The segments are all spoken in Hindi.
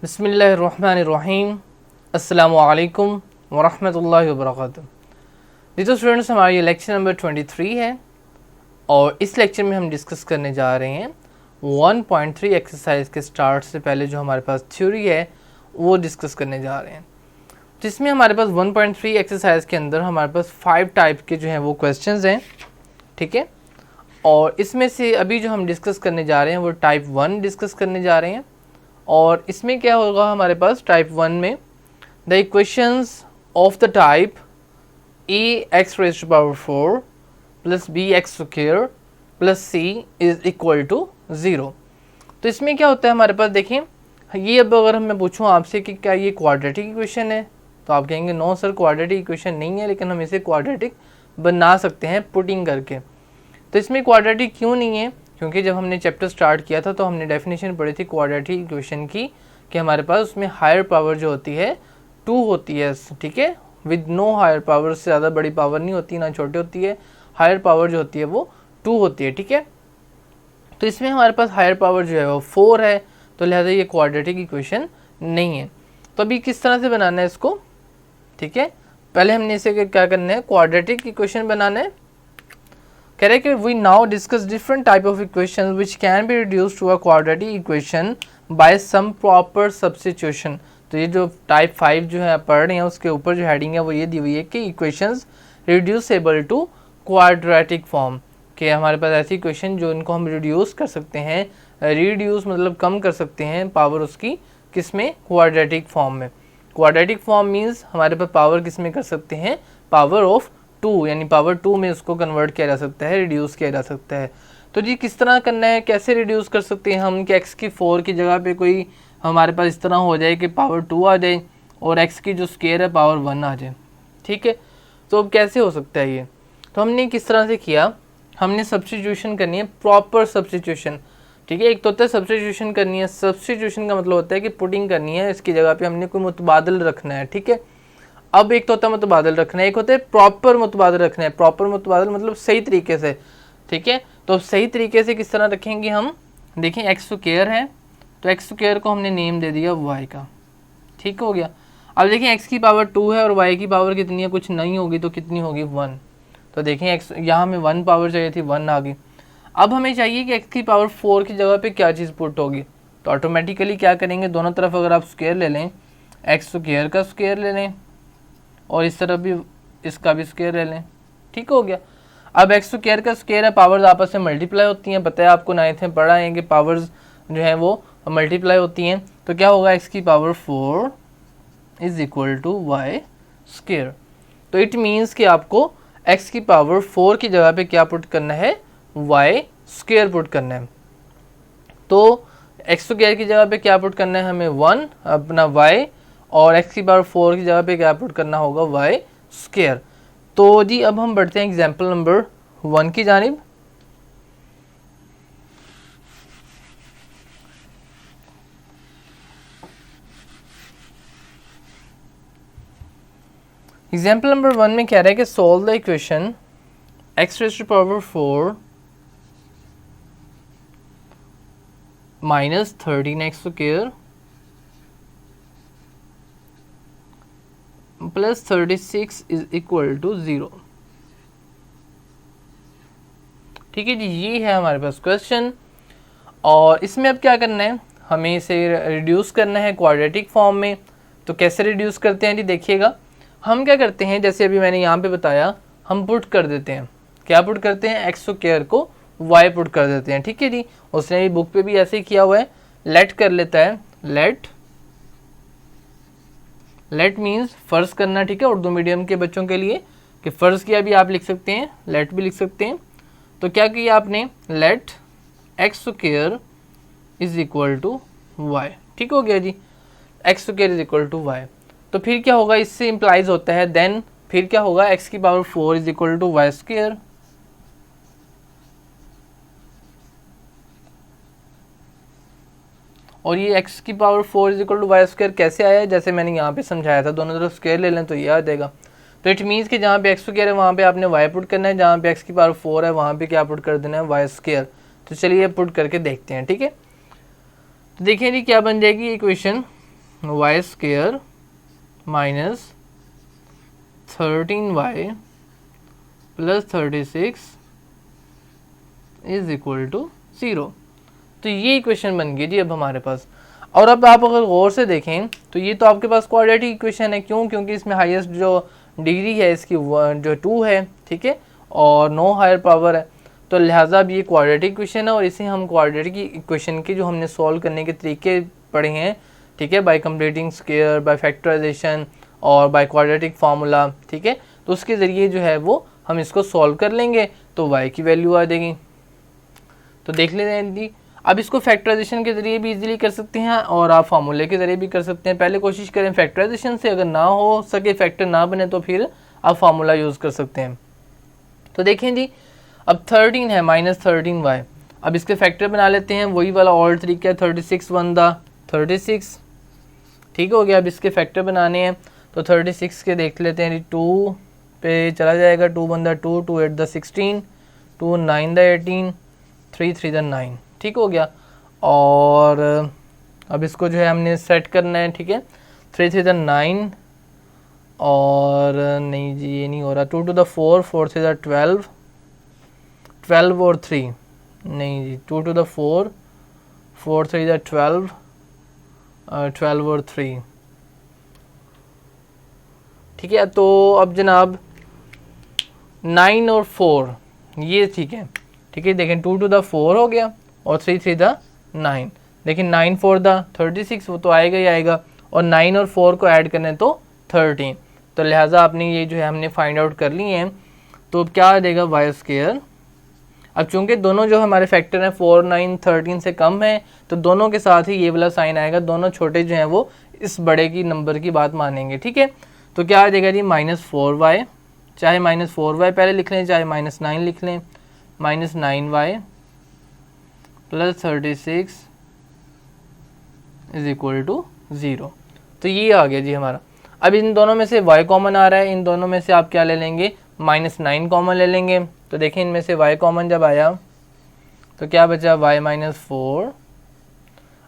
बिस्मिल्लाहिर्रहमानिर्रहीम अस्सलामुअलैकुम वरहमतुल्लाहि वबरकातुहू। जी तो स्टूडेंट्स, हमारा ये लेक्चर नंबर 23 है और इस लेक्चर में हम डिस्कस करने जा रहे हैं 1.3 एक्सरसाइज के स्टार्ट से पहले जो हमारे पास थ्योरी है वो डिस्कस करने जा रहे हैं, जिसमें हमारे पास 1.3 एक्सरसाइज के अंदर हमारे पास 5 टाइप के जो हैं वो क्वेश्चंस हैं, ठीक है। और इसमें से अभी जो हम डिस्कस करने जा रहे हैं वो टाइप 1 डिस्कस करने जा रहे हैं। और इसमें क्या होगा हमारे पास टाइप 1 में the equations of the type A x raise to power 4 plus B x square plus C is equal to 0। तो इसमें क्या होता है हमारे पास, देखें ये अब अगर मैं पूछूं आपसे कि क्या ये क्वाड्रेटिक इक्वेशन है तो आप कहेंगे नो सर क्वाड्रेटिक इक्वेशन नहीं है, लेकिन हम इसे क्वाड्रेटिक बना सकते हैं पुटिंग करके। तो इसमें क्वाड्रेटिक क्यों नहीं है, क्योंकि जब हमने चैप्टर स्टार्ट किया था तो हमने डेफिनेशन पढ़ी थी क्वाड्रेटिक इक्वेशन की कि हमारे पास उसमें हायर पावर जो होती है 2 होती है, ठीक है। विद नो हायर पावर, से ज़्यादा बड़ी पावर नहीं होती ना छोटी होती है, हायर पावर जो होती है वो 2 होती है, ठीक है। तो इसमें हमारे पास हायर पावर जो है वो 4 है, तो लिहाजा ये क्वाड्रेटिक इक्वेशन नहीं है। तो अभी किस तरह से बनाना है इसको, ठीक है। पहले हमने इसे क्या करना है, क्वाड्रेटिक इक्वेशन बनाना है। कह रहे हैं कि we now discuss different type of equation which can be reduce to a quadratic equation by some proper substitution. तो ये जो टाइप 5 जो है आप पढ़ रहे हैं उसके ऊपर जो हेडिंग है वो ये दी हुई है कि equations reducible to quadratic form, कि हमारे पास ऐसी इक्वेशन जो इनको हम रिड्यूस कर सकते हैं, रिड्यूस मतलब कम कर सकते हैं पावर उसकी, किस में, क्वाड्रेटिक फॉर्म में। क्वाड्रेटिक फॉर्म मीन्स हमारे पास पावर किस में कर सकते हैं, पावर ऑफ 2, यानी पावर 2 में उसको कन्वर्ट किया जा सकता है, रिड्यूस किया जा सकता है। तो जी किस तरह करना है, कैसे रिड्यूस कर सकते हैं हम कि x की 4 की जगह पे कोई हमारे पास इस तरह हो जाए कि पावर 2 आ जाए और x की जो स्केयर है पावर 1 आ जाए, ठीक है। तो अब कैसे हो सकता है ये, तो हमने किस तरह से किया, हमने सब्स्टिट्यूशन करनी है, प्रॉपर सब्स्टिट्यूशन, ठीक है। एक तो होता है सब्स्टिट्यूशन करनी है, सब्स्टिट्यूशन का मतलब होता है कि पुटिंग करनी है, इसकी जगह पे हमने कोई मुतबादल रखना है, ठीक है। अब एक तो होता है मुतबादल रखना है, एक होता है प्रॉपर मुतबादल रखना है। प्रॉपर मुतबादल मतलब सही तरीके से, ठीक है। तो सही तरीके से किस तरह रखेंगे हम, देखें एक्स स्क्वायर है तो एक्स स्क्वायर को हमने नेम दे दिया वाई का, ठीक हो गया। अब देखें एक्स की पावर 2 है और वाई की पावर कितनी है, कुछ नहीं होगी तो कितनी होगी 1। तो देखें एक्स, यहाँ हमें 1 पावर चाहिए थी, 1 आ गई। अब हमें चाहिए कि एक्स की पावर 4 की जगह पे क्या चीज़ पुट होगी, तो ऑटोमेटिकली क्या करेंगे, दोनों तरफ अगर आप स्क्वायर ले लें, एक्स स्क्वायर का स्क्वायर ले लें और इस तरफ भी इसका भी स्क्वायर ले लें, ठीक हो गया। अब एक्स स्क्वायर का स्क्वायर है, पावर्स आपस में मल्टीप्लाई होती हैं, पता है आपको 9th में पढ़ा है कि पावर्स जो है वो मल्टीप्लाई होती हैं। तो क्या होगा, एक्स की power 4 is equal to y square. तो इट मीन्स कि आपको एक्स की पावर 4 की जगह पे क्या पुट करना है, वाई स्क्वायर पुट करना है। तो एक्स स्क्वायर की जगह पे क्या पुट करना है हमें, 1 अपना वाई, और x की पावर 4 की जगह पे क्या पुट करना होगा, y स्क्वायर। तो जी अब हम बढ़ते हैं एग्जाम्पल नंबर 1 की जानिब। एग्जाम्पल नंबर 1 में कह रहा है कि solve the equation x raise to power 4 minus 13x square plus 36 is equal to 0, ठीक है जी। ये है हमारे पास क्वेश्चन और इसमें अब क्या करना है, हमें इसे रिड्यूस करना है क्वाड्रेटिक फॉर्म में। तो कैसे रिड्यूस करते हैं जी, देखिएगा हम क्या करते हैं, जैसे अभी मैंने यहाँ पे बताया, हम पुट कर देते हैं, क्या पुट करते हैं, एक्स स्क्वायर को वाई पुट कर देते हैं, ठीक है जी। उसने भी बुक पे भी ऐसे ही किया हुआ है, लेट कर लेता है, लेट मीन्स फ़र्ज़ करना, ठीक है, उर्दू मीडियम के बच्चों के लिए कि फ़र्ज़ किया भी आप लिख सकते हैं, लेट भी लिख सकते हैं। तो क्या किया आपने, let x square is equal to y, ठीक हो गया जी, x square is equal to y. तो फिर क्या होगा, इससे इम्प्लाइज होता है देन फिर क्या होगा, एक्स की power 4 is equal to y square. और ये x की power 4 is equal to y square कैसे आया है, जैसे मैंने यहाँ पे समझाया था, दोनों तरफ स्क्वायर ले लें तो ये आ जाएगा। तो इट मीन्स कि जहाँ पे एक्स स्क्वायर है वहाँ पे आपने y पुट करना है, जहाँ पे x की पावर 4 है वहाँ पे क्या पुट कर देना है, वाई स्क्वायर। तो चलिए पुट करके देखते हैं, ठीक है। तो देखिए जी क्या बन जाएगी equation, y square minus 13y plus 36 is equal to 0। तो ये इक्वेशन बन गई जी अब हमारे पास। और अब आप अगर गौर से देखें तो ये तो आपके पास क्वाड्रेटिक इक्वेशन है। क्यों? क्योंकि इसमें हाईएस्ट जो डिग्री है इसकी जो 2 है, ठीक है, और नो हायर पावर है, तो लिहाजा अब ये क्वाड्रेटिक इक्वेशन है। और इसे हम क्वाड्रेटिक इक्वेशन के जो हमने सॉल्व करने के तरीके पढ़े हैं, ठीक है, by completing square, by factorization और बाय क्वाड्रेटिक फार्मूला, ठीक है, तो उसके ज़रिए जो है वो हम इसको सॉल्व कर लेंगे तो y की वैल्यू आ जाएगी। तो देख लेते हैं जी। अब इसको फैक्टराइजेशन के ज़रिए भी इजीली कर सकते हैं और आप फार्मूले के ज़रिए भी कर सकते हैं। पहले कोशिश करें फैक्टराइजेशन से, अगर ना हो सके फैक्टर ना बने तो फिर आप फार्मूला यूज़ कर सकते हैं। तो देखें जी, अब 13 है माइनस 13y, अब इसके फैक्टर बना लेते हैं। वही वाला और तरीका है, 36 वन दा 36, ठीक हो गया। अब इसके फैक्टर बनाने हैं तो 36 के देख लेते हैं, 2 पे चला जाएगा, 2 वन दा 2, 2 8 दा 16, 2 9 दा 18, 3 3 दा 9, ठीक हो गया। और अब इसको जो है हमने सेट करना है, ठीक है, 3 3 दा 9, और नहीं जी ये नहीं हो रहा, 2 2 दा 4, 4 3 दा 12, 12 और 3, नहीं जी 2 2 दा 4, 4 3 दा 12, 12 और 3, ठीक है। तो अब जनाब 9 और 4 ये ठीक है, ठीक है, देखें 2 2 दा 4 हो गया और 3 3 दा 9, लेकिन 9 4 दा 36 वो तो आएगा ही आएगा, और 9 और 4 को ऐड करने तो 13, तो लिहाजा आपने ये जो है हमने फाइंड आउट कर लिए हैं। तो अब क्या आ जाएगा वाई स्क्वायर। अब चूंकि दोनों जो हमारे फैक्टर हैं 4 9 13 से कम है, तो दोनों के साथ ही ये वाला साइन आएगा, दोनों छोटे जो हैं वो इस बड़े की नंबर की बात मानेंगे, ठीक है। तो क्या आ जाएगा जी -4y, चाहे -4y पहले लिख लें चाहे -9 लिख लें, -9y plus 36 is equal to 0। तो ये आ गया जी हमारा। अब इन दोनों में से y कॉमन आ रहा है, इन दोनों में से आप क्या ले लेंगे, -9 कॉमन ले लेंगे। तो देखें इनमें से y कॉमन जब आया तो क्या बचा, y -4।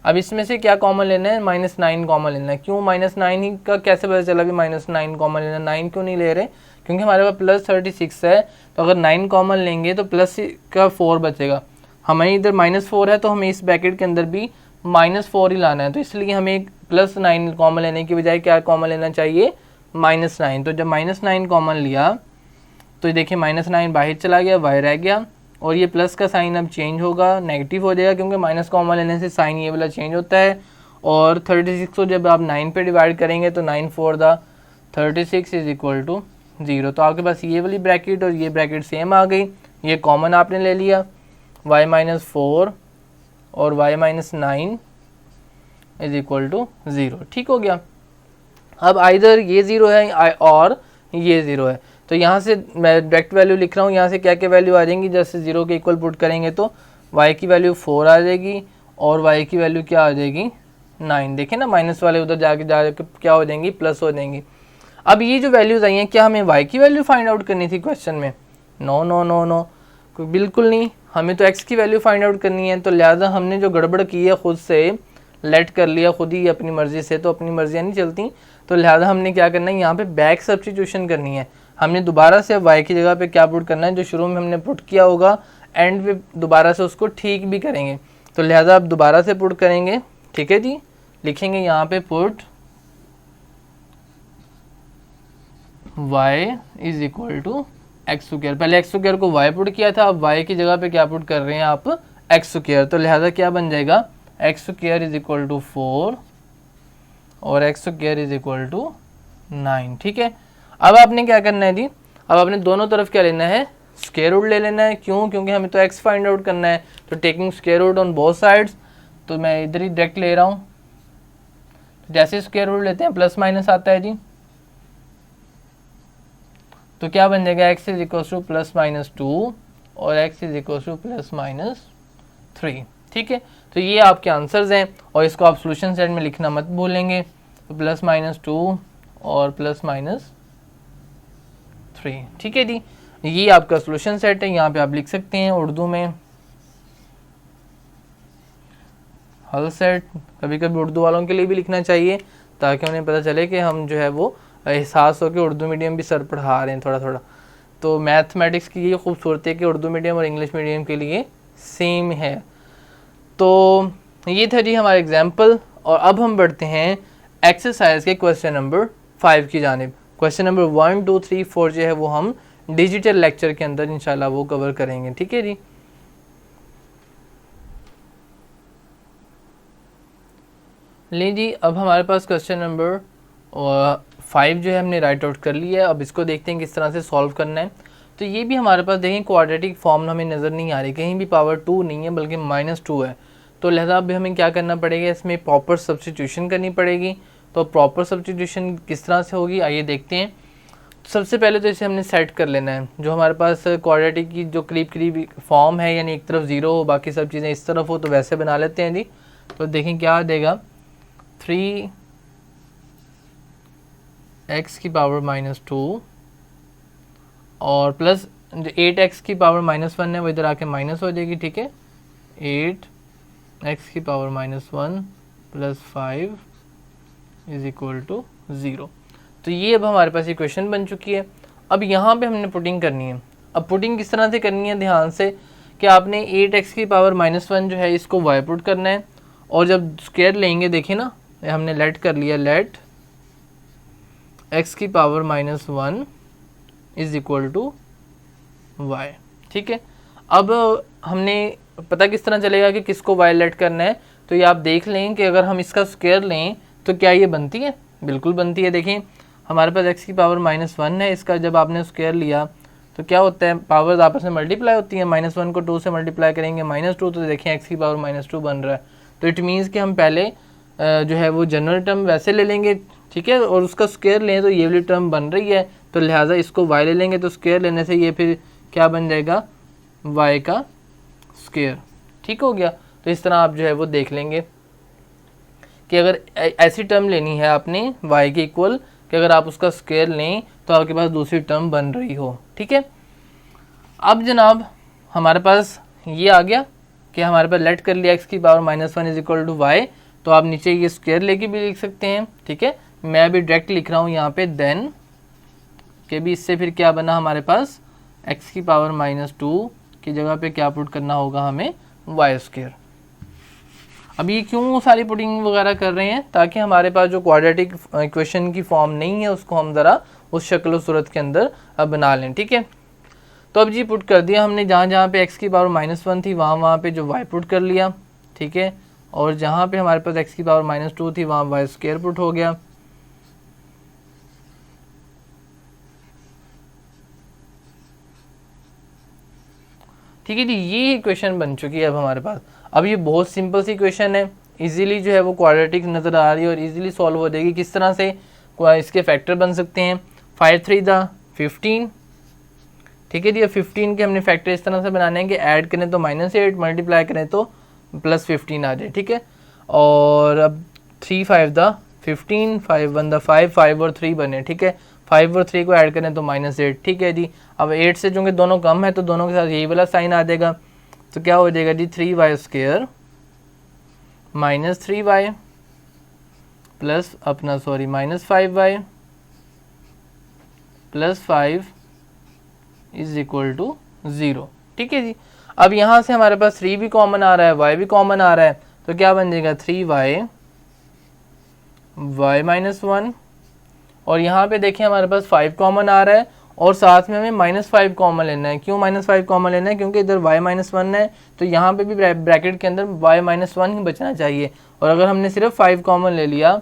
अब इसमें से क्या कॉमन लेना है, -9 कॉमन लेना है। क्यों -9 ही का कैसे पता चला भी -9 कॉमन लेना, 9 क्यों नहीं ले रहे, क्योंकि हमारे पास प्लस 36 है, तो अगर 9 कॉमन लेंगे तो प्लस का 4 बचेगा। हमें इधर -4 है तो हमें इस ब्रैकेट के अंदर भी -4 ही लाना है, तो इसलिए हमें +9 कॉमन लेने की बजाय क्या कॉमन लेना चाहिए, -9। तो जब -9 कॉमन लिया तो देखिए -9 बाहर चला गया, y रह गया, और ये प्लस का साइन अब चेंज होगा, नेगेटिव हो जाएगा, क्योंकि माइनस कॉमन लेने से साइन ये वाला चेंज होता है। और 36 को जब आप 9 पे डिवाइड करेंगे तो 9 4 दा 36 इज इक्वल टू 0। तो आपके पास ये वाली ब्रैकेट और ये ब्रैकेट सेम आ गई, ये कॉमन आपने ले लिया, y -4 और y -9 इज इक्वल टू 0, ठीक हो गया। अब आइदर ये 0 है और ये 0 है, तो यहाँ से मैं डायरेक्ट वैल्यू लिख रहा हूँ, यहाँ से क्या क्या वैल्यू आ जाएंगी, जैसे 0 के इक्वल पुट करेंगे तो y की वैल्यू 4 आ जाएगी और y की वैल्यू क्या आ जाएगी 9। देखें ना, माइनस वाले उधर जाके क्या हो जाएंगी, प्लस हो जाएंगी। अब ये जो वैल्यूज़ आई हैं, क्या हमें y की वैल्यू फाइंड आउट करनी थी क्वेश्चन में, नो नो नो नो, बिल्कुल नहीं, हमें तो x की वैल्यू फाइंड आउट करनी है। तो लिहाजा हमने जो गड़बड़ की है खुद से लेट कर लिया खुद ही अपनी मर्ज़ी से, तो अपनी मर्जियाँ नहीं चलती, तो लिहाजा हमने क्या करना है, यहाँ पे बैक सब्स्टिट्यूशन करनी है। हमने दोबारा से y की जगह पे क्या पुट करना है, जो शुरू में हमने पुट किया होगा एंड पे दोबारा से उसको ठीक भी करेंगे। तो लिहाजा आप दोबारा से पुट करेंगे, ठीक है जी, लिखेंगे यहाँ पे put y is equal to x square. पहले एक्स स्क्वायर को y पुट किया था, अब y की जगह पे क्या पुट कर रहे हैं आप, एक्स स्क्वायर। तो लिहाजा क्या बन जाएगा, x square is equal to 4 और x square is equal to 9, ठीक है। अब आपने क्या करना है जी, अब आपने दोनों तरफ क्या लेना है, स्क्वायर रूट ले लेना है। क्यों, क्योंकि हमें तो x फाइंड आउट करना है, तो taking square root on both sides, तो मैं इधर ही डायरेक्ट ले रहा हूँ। जैसे स्क्वायर रूट लेते हैं प्लस माइनस आता है जी, तो क्या बन जाएगा, x इज इक्वल टू +-2 और x इज इक्वल टू +-3, ठीक है। तो ये आपके आंसर्स हैं और इसको आप सोल्यूशन सेट में लिखना मत भूलेंगे। तो +-2 और +-3, ठीक है जी, ये आपका सोल्यूशन सेट है, यहाँ पे आप लिख सकते हैं उर्दू में। हल सेट, कभी कभी उर्दू वालों के लिए भी लिखना चाहिए ताकि उन्हें पता चले कि हम जो है वो एहसास हो कि उर्दू मीडियम भी सर पढ़ा रहे हैं थोड़ा थोड़ा। तो मैथमेटिक्स की ये खूबसूरती है कि उर्दू मीडियम और इंग्लिश मीडियम के लिए सेम है। तो ये था जी हमारा एग्जाम्पल, और अब हम बढ़ते हैं एक्सरसाइज के क्वेश्चन नंबर 5 की जानिब। क्वेश्चन नंबर 1, 2, 3, 4 जो है वो हम डिजिटल लेक्चर के अंदर इंशाल्लाह वो कवर करेंगे, ठीक है जी। ले जी, अब हमारे पास क्वेश्चन नंबर 5 जो है हमने राइट आउट कर लिया है। अब इसको देखते हैं किस तरह से सॉल्व करना है। तो ये भी हमारे पास देखें क्वाड्रेटिक फॉर्म हमें नज़र नहीं आ रही, कहीं भी पावर 2 नहीं है बल्कि -2 है। तो लिहाजा अब हमें क्या करना पड़ेगा, इसमें प्रॉपर सब्स्टिट्यूशन करनी पड़ेगी। तो प्रॉपर सब्स्टिट्यूशन किस तरह से होगी आइए देखते हैं। सबसे पहले तो इसे हमने सेट कर लेना है। जो हमारे पास क्वाड्रेटिक की जो करीब करीब फॉर्म है, यानी एक तरफ 0 हो बाकी सब चीज़ें इस तरफ हो, तो वैसे बना लेते हैं जी। तो देखें क्या देगा, 3x की पावर -2 और प्लस 8x की पावर -1 है वो इधर आके माइनस हो जाएगी, ठीक है। 8x की power -1 plus 5 is equal to 0। तो ये अब हमारे पास इक्वेशन बन चुकी है। अब यहाँ पे हमने पुटिंग करनी है। अब पुटिंग किस तरह से करनी है, ध्यान से कि आपने 8x की पावर -1 जो है इसको y पुट करना है, और जब स्क्वायर लेंगे देखिए ना, हमने लेट कर लिया, लेट x की power -1 is equal to y, ठीक है। अब हमने पता किस तरह चलेगा कि किसको y लेट करना है, तो ये आप देख लें कि अगर हम इसका स्क्वायर लें तो क्या ये बनती है, बिल्कुल बनती है। देखें हमारे पास x की पावर -1 है, इसका जब आपने स्क्वायर लिया तो क्या होता है, पावर्स आपस में मल्टीप्लाई होती हैं। -1 को 2 से मल्टीप्लाई करेंगे -2, तो देखें x की पावर -2 बन रहा है। तो इट मीन्स कि हम पहले जो है वो जनरल टर्म वैसे ले लेंगे, ठीक है, और उसका स्क्वायर लें तो ये वाली टर्म बन रही है, तो लिहाजा इसको y ले लेंगे, तो स्क्वायर लेने से ये फिर क्या बन जाएगा, y का स्क्वायर, ठीक हो गया। तो इस तरह आप जो है वो देख लेंगे कि अगर ऐसी टर्म लेनी है आपने y के इक्वल कि अगर आप उसका स्क्वायर लें तो आपके पास दूसरी टर्म बन रही हो, ठीक है। अब जनाब हमारे पास ये आ गया कि हमारे पास लेट कर लिया x की power -1 is equal to y, तो आप नीचे ये स्क्वायर लेके भी लिख सकते हैं, ठीक है। मैं अभी डायरेक्ट लिख रहा हूँ यहाँ पे देन के भी, इससे फिर क्या बना हमारे पास x की पावर -2 की जगह पे क्या पुट करना होगा हमें, y स्क्वायर। अब ये क्यों सारी पुटिंग वगैरह कर रहे हैं, ताकि हमारे पास जो क्वाड्रेटिक इक्वेशन की फॉर्म नहीं है उसको हम ज़रा उस शक्ल और सूरत के अंदर बना लें, ठीक है। तो अब जी पुट कर दिया हमने, जहाँ जहाँ पे x की पावर -1 थी वहाँ पे जो y पुट कर लिया, ठीक है, और जहाँ पे हमारे पास x की पावर -2 थी वहाँ y स्क्वायर पुट हो गया। ठीक है जी, ये इक्वेशन बन चुकी है अब हमारे पास। अब ये बहुत सिंपल सी इक्वेशन है, इजीली जो है वो क्वाड्रेटिक नज़र आ रही है और इजीली सॉल्व हो जाएगी। किस तरह से इसके फैक्टर बन सकते हैं, 5 3 15, ठीक है जी। 15 के हमने फैक्टर इस तरह से बनाने हैं कि ऐड करें तो -8, मल्टीप्लाई करें तो +15 आ जाए, ठीक है। और अब 3 5 15, 5 1 5, 5 और 3 बने, ठीक है। 5 और 3 को ऐड करें तो -8, ठीक है जी। अब 8 से चूँकि दोनों कम है तो दोनों के साथ यही वाला साइन आ जाएगा, तो क्या हो जाएगा जी, 3y स्क्वायर -3y प्लस अपना sorry -5y plus 5 is equal to 0, ठीक है जी। अब यहाँ से हमारे पास 3 भी कॉमन आ रहा है, y भी कॉमन आ रहा है, तो क्या बन जाएगा 3y y -1, और यहाँ पे देखिए हमारे पास 5 कॉमन आ रहा है और साथ में हमें -5 कॉमन लेना है। क्यों -5 कॉमन लेना है, क्योंकि इधर y -1 है तो यहाँ पे भी ब्रैकेट के अंदर y -1 ही बचना चाहिए, और अगर हमने सिर्फ 5 कॉमन ले लिया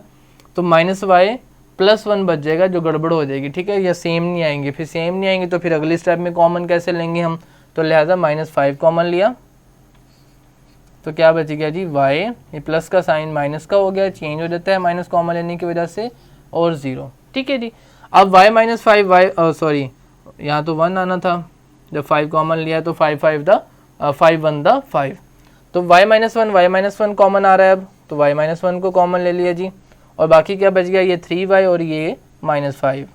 तो -y +1 बच जाएगा जो गड़बड़ हो जाएगी, ठीक है। या सेम नहीं आएंगे, फिर सेम नहीं आएंगे तो फिर अगली स्टेप में कॉमन कैसे लेंगे हम, तो लिहाजा -5 कॉमन लिया तो क्या बच गया जी, y, ये प्लस का साइन माइनस का हो गया, चेंज हो जाता है माइनस कॉमन लेने की वजह से, और 0, ठीक है जी। अब y -5 y सॉरी यहाँ तो 1 आना था, जब 5 कॉमन लिया तो 5 1 5, तो y -1 कॉमन आ रहा है अब, तो y -1 को कॉमन ले लिया जी, और बाकी क्या बच गया, ये 3y और ये -5।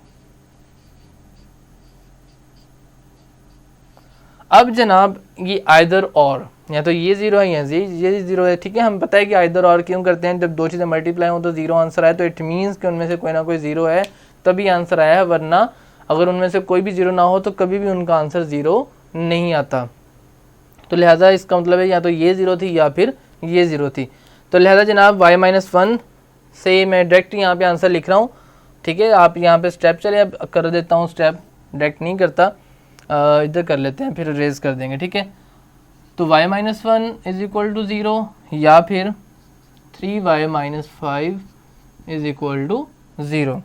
अब जनाब ये आइदर और, या तो ये ज़ीरो है या ये ज़ीरो है, ठीक है। हम पता है कि आइदर और क्यों करते हैं, जब दो चीज़ें मल्टीप्लाई हो तो ज़ीरो आंसर आए तो इट मीन्स कि उनमें से कोई ना कोई ज़ीरो है तभी आंसर आया है, वरना अगर उनमें से कोई भी ज़ीरो ना हो तो कभी भी उनका आंसर ज़ीरो नहीं आता। तो लिहाजा इसका मतलब है या तो ये ज़ीरो थी या फिर ये ज़ीरो थी। तो लिहाजा जनाब y-1 से मैं डायरेक्ट यहाँ पे आंसर लिख रहा हूँ, ठीक है। आप यहाँ पे स्टेप चले कर देता हूँ, स्टेप डायरेक्ट नहीं करता, इधर कर लेते हैं, फिर रेज कर देंगे, ठीक है। तो y-1 इज इक्वल टू 0 या फिर 3y-5 इज इक्वल टू 0।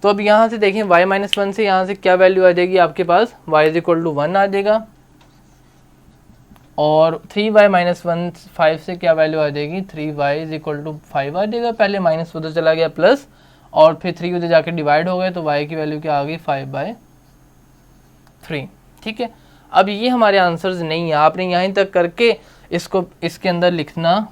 तो अब यहाँ से देखें y-1 से यहाँ से क्या वैल्यू आ जाएगी आपके पास, y इज इक्वल टू 1 आ जाएगा, और 3y-5 से क्या वैल्यू आ जाएगी, 3y इज इक्वल टू 5 आ जाएगा। पहले माइनस उधर चला गया प्लस, और फिर 3 उधर जाके डिवाइड हो गए तो y की वैल्यू क्या आ गई 5/3, ठीक है। अब ये हमारे आंसर्स नहीं है, आपने यहीं तक करके इसको इसके अंदर लिखना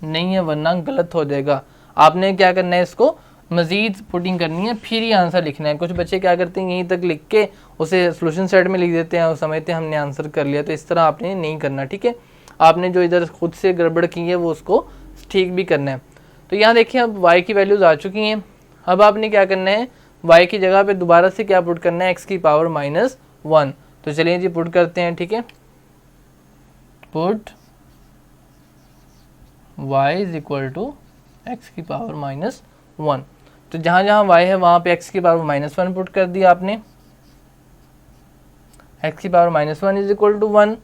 नहीं है वरना गलत हो जाएगा। आपने क्या करना है, इसको मज़ीद पुटिंग करनी है फिर ही आंसर लिखना है। कुछ बच्चे क्या करते हैं, यहीं तक लिख के उसे सॉल्यूशन सेट में लिख देते हैं और समझते हैं हमने आंसर कर लिया। तो इस तरह आपने नहीं करना, ठीक है। आपने जो इधर खुद से गड़बड़ की है वो उसको ठीक भी करना है। तो यहाँ देखिए अब y की वैल्यूज़ आ चुकी हैं। अब आपने क्या करना है, y की जगह पे दोबारा से क्या पुट करना है, x की पावर -1। तो चलिए जी पुट करते हैं, ठीक है। Put y is equal to x की पावर -1। तो जहाँ जहाँ y है वहाँ पे x की पावर -1 पुट कर दिया आपने। x की पावर -1 इज इक्वल टू 1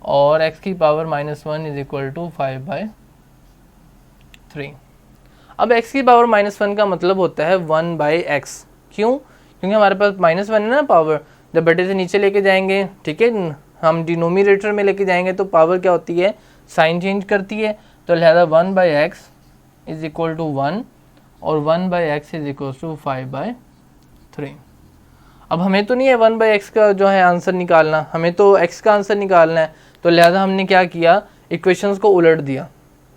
और x की पावर -1 इज इक्वल टू 5/3। अब x की पावर -1 का मतलब होता है 1/x। क्यों? क्योंकि हमारे पास -1 है ना पावर, जब बटे से नीचे लेके जाएंगे, ठीक है, हम डिनोमिनेटर में लेके जाएंगे तो पावर क्या होती है, साइन चेंज करती है। तो लिहाजा 1/x इज इक्वल टू 1 और 1/x इज इक्वल टू 5/3। अब हमें तो नहीं है 1/x का जो है आंसर निकालना, हमें तो x का आंसर निकालना है। तो लिहाजा हमने क्या किया, इक्वेशंस को उलट दिया,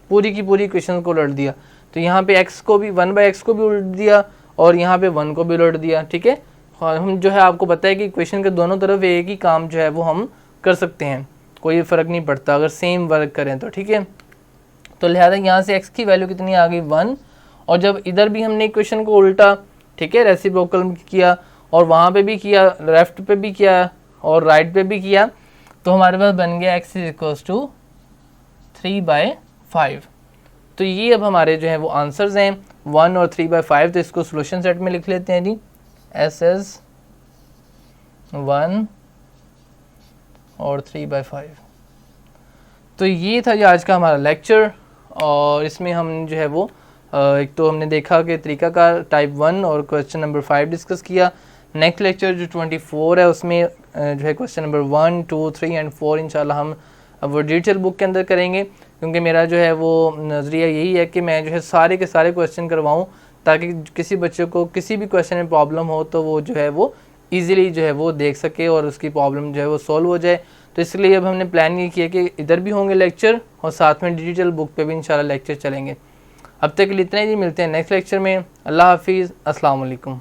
पूरी की पूरी इक्वेशंस को उलट दिया। तो यहाँ पे x को भी 1/x को भी उलट दिया और यहाँ पे 1 को भी उलट दिया, ठीक है। और हम जो है आपको पता है कि इक्वेशन के दोनों तरफ एक ही काम जो है वो हम कर सकते हैं, कोई फ़र्क नहीं पड़ता अगर सेम वर्क करें तो, ठीक है। तो लिहाजा यहाँ से x की वैल्यू कितनी आ गई 1, और जब इधर भी हमने इक्वेशन को उल्टा, ठीक है, रेसिप्रोकल किया और वहाँ पे भी किया, लेफ्ट पे भी किया और राइट पे भी किया, तो हमारे पास बन गया x इज इक्वल टू 3/5। तो ये अब हमारे जो है वो आंसर्स हैं 1 और 3/5। तो इसको सॉल्यूशन सेट में लिख लेते हैं जी, SS 1 और 3/5। तो ये था जी आज का हमारा लेक्चर, और इसमें हम जो है वो एक तो हमने देखा कि तरीक़ाकार टाइप 1 और क्वेश्चन नंबर 5 डिस्कस किया। नेक्स्ट लेक्चर जो 24 है उसमें जो है क्वेश्चन नंबर 1, 2, 3 एंड 4 इंशाल्लाह हम वो डिटेल बुक के अंदर करेंगे, क्योंकि मेरा जो है वो नज़रिया यही है कि मैं जो है सारे के सारे क्वेश्चन करवाऊँ ताकि किसी बच्चे को किसी भी क्वेश्चन में प्रॉब्लम हो तो वो जो है वो ईज़िली जो है वो देख सके और उसकी प्रॉब्लम जो है वो सॉल्व हो जाए। तो इसलिए अब हमने प्लान ये किया कि इधर भी होंगे लेक्चर और साथ में डिजिटल बुक पे भी इंशाल्लाह लेक्चर चलेंगे। अब तक के लिए इतना ही, मिलते हैं नेक्स्ट लेक्चर में। अल्लाह हाफिज़, अस्सलाम वालेकुम।